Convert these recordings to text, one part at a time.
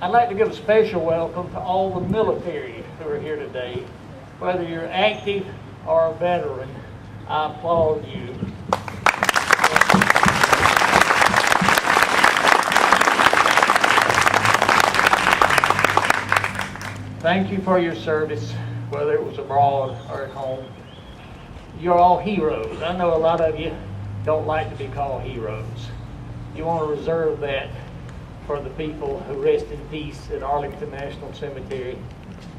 I'd like to give a special welcome to all the military who are here today. Whether you're active or a veteran, I applaud you. Thank you for your service, whether it was abroad or at home. You're all heroes. I know a lot of you don't like to be called heroes. You want to reserve that for the people who rest in peace at Arlington National Cemetery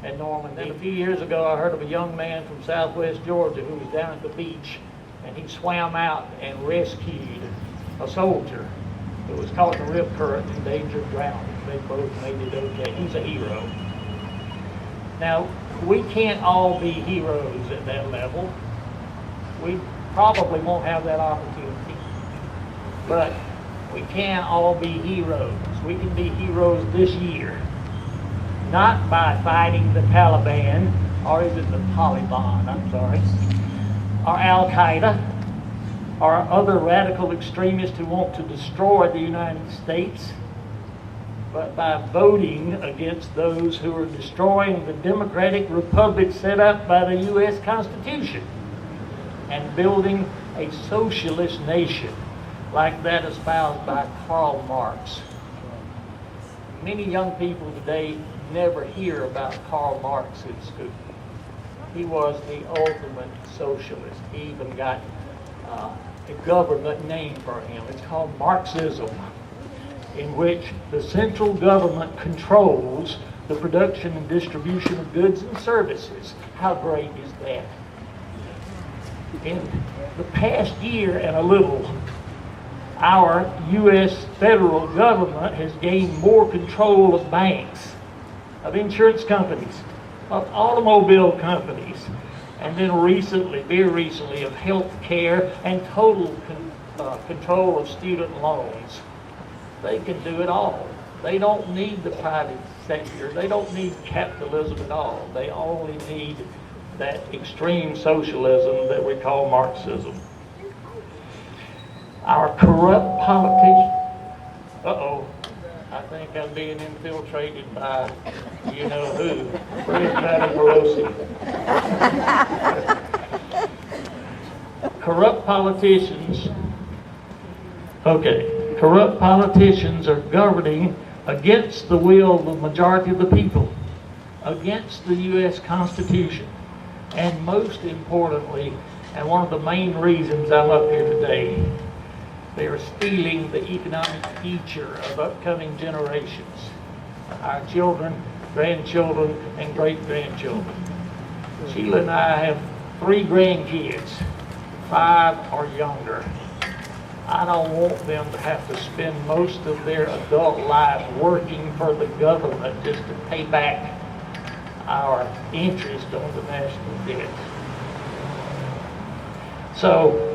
in Normandy. A few years ago, I heard of a young man from southwest Georgia who was down at the beach, and he swam out and rescued a soldier who was caught in a rip current in danger of drowning. They both made it okay. He's a hero. Now, we can't all be heroes at that level. We probably won't have that opportunity. But we can all be heroes. We can be heroes this year. Not by fighting the Taliban, or is it the Taliban, I'm sorry, or Al-Qaeda, or other radical extremists who want to destroy the United States, but by voting against those who are destroying the democratic republic set up by the U.S. Constitution and building a socialist nation like that espoused by Karl Marx. Many young people today never hear about Karl Marx in school. He was the ultimate socialist. He even got a government name for him. It's called Marxism, in which the central government controls the production and distribution of goods and services. How great is that? In the past year and a little, our U.S. federal government has gained more control of banks, of insurance companies, of automobile companies, and then recently, very recently, of health care and total control of student loans. They can do it all. They don't need the private sector. They don't need capitalism at all. They only need that extreme socialism that we call Marxism. Our corrupt politicians, I think I'm being infiltrated by you-know-who, Madam Pelosi. Corrupt politicians are governing against the will of the majority of the people, against the U.S. Constitution, and most importantly, and one of the main reasons I'm up here today, they are stealing the economic future of upcoming generations, our children, grandchildren, and great-grandchildren. Sheila and I have 3 grandkids, 5 or younger. I don't want them to have to spend most of their adult life working for the government just to pay back our interest on the national debt. So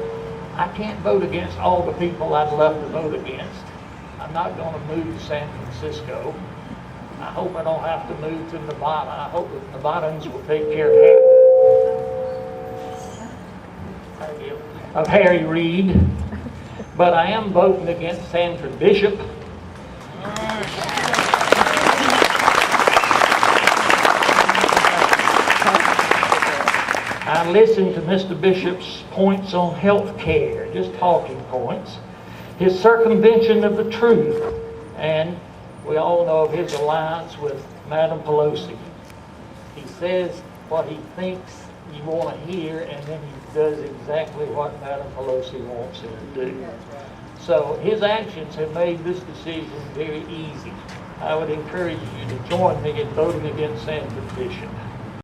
I can't vote against all the people I'd love to vote against. I'm not going to move to San Francisco. I hope I don't have to move to Nevada. I hope the Nevadans will take care of Harry Reid. But I am voting against Sanford Bishop. I listened to Mr. Bishop's points on health care, just talking points, his circumvention of the truth, and we all know of his alliance with Madam Pelosi. He says what he thinks you want to hear, and then he does exactly what Madam Pelosi wants him to do. So his actions have made this decision very easy. I would encourage you to join me in voting against Sanford Bishop.